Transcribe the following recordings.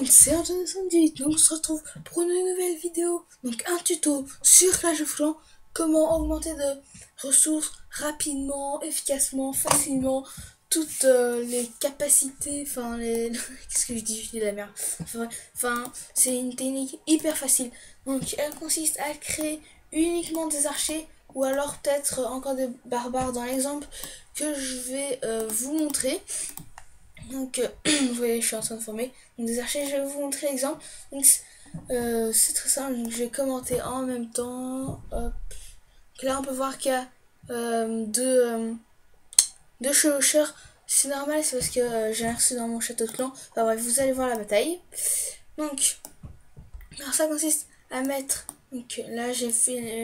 monde, c'est Antoine 78, donc on se retrouve pour une nouvelle vidéo. Donc un tuto sur Clash of Clans, comment augmenter de ressources rapidement, efficacement, facilement, toutes les capacités, enfin les... Qu'est-ce que je dis de la merde. Enfin, c'est une technique hyper facile. Donc elle consiste à créer uniquement des archers, ou alors peut-être encore des barbares dans l'exemple que je vais vous montrer. Donc, vous voyez, je suis en train de former. Donc, des archers, je vais vous montrer l'exemple. Donc, c'est très simple. Donc, je vais commenter en même temps. Hop. Donc, là, on peut voir qu'il y a deux chevaucheurs. C'est normal, c'est parce que j'ai reçu dans mon château de clan. Enfin, bref, vous allez voir la bataille. Donc, alors ça consiste à mettre. Donc, là, j'ai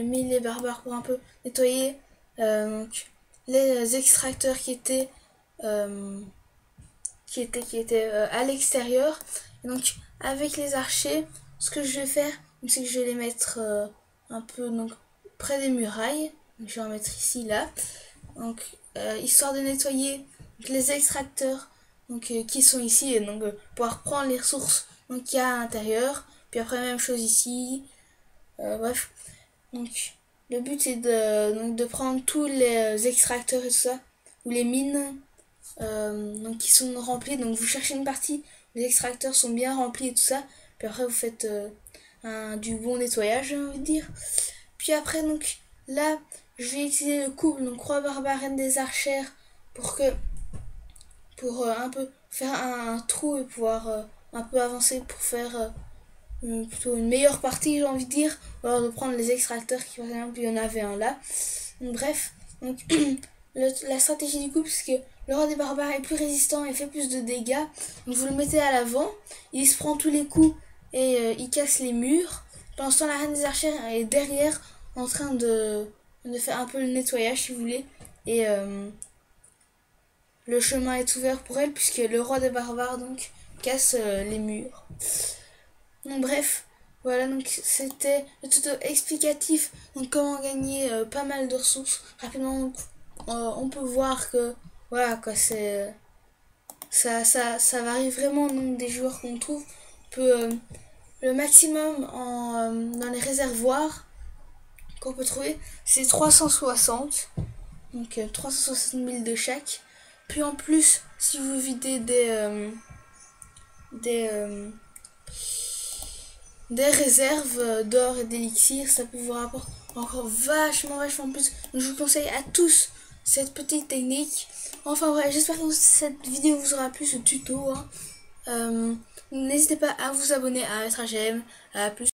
mis les barbares pour un peu nettoyer. Donc, les extracteurs qui étaient à l'extérieur. Et donc avec les archers, ce que je vais faire, c'est que je vais les mettre un peu donc près des murailles. Donc, je vais en mettre ici, là. Donc histoire de nettoyer les extracteurs qui sont ici, et donc pouvoir prendre les ressources donc qu'il y a à l'intérieur. Puis après, même chose ici. Bref. Donc le but c'est de prendre tous les extracteurs et tout ça, ou les mines donc qui sont remplis. Donc vous cherchez une partie où les extracteurs sont bien remplis et tout ça, puis après vous faites du bon nettoyage, j'ai envie de dire. Puis après, donc là je vais utiliser le couple, donc roi barbare reine des archères, pour un peu faire un trou et pouvoir un peu avancer pour faire plutôt une meilleure partie, j'ai envie de dire, ou alors de prendre les extracteurs qui, par exemple, il y en avait un là. Donc, bref, donc la stratégie du couple, c'est que le roi des barbares est plus résistant et fait plus de dégâts. Donc vous le mettez à l'avant, il se prend tous les coups et il casse les murs. Pendant ce temps, la reine des archères est derrière en train de faire un peu le nettoyage, si vous voulez. Et le chemin est ouvert pour elle, puisque le roi des barbares donc casse les murs. Donc bref, voilà, donc c'était le tuto explicatif, donc comment gagner pas mal de ressources rapidement. Donc, on peut voir que voilà quoi, c'est ça varie vraiment le nombre des joueurs qu'on trouve. On peut le maximum dans les réservoirs qu'on peut trouver, c'est 360, donc 360 000 de chaque. Puis en plus, si vous videz des réserves d'or et d'élixir, ça peut vous rapporter encore vachement plus. Donc je vous conseille à tous cette petite technique. Enfin voilà, j'espère que cette vidéo vous aura plu, ce tuto, hein. N'hésitez pas à vous abonner, à mettre un j'aime, à plus.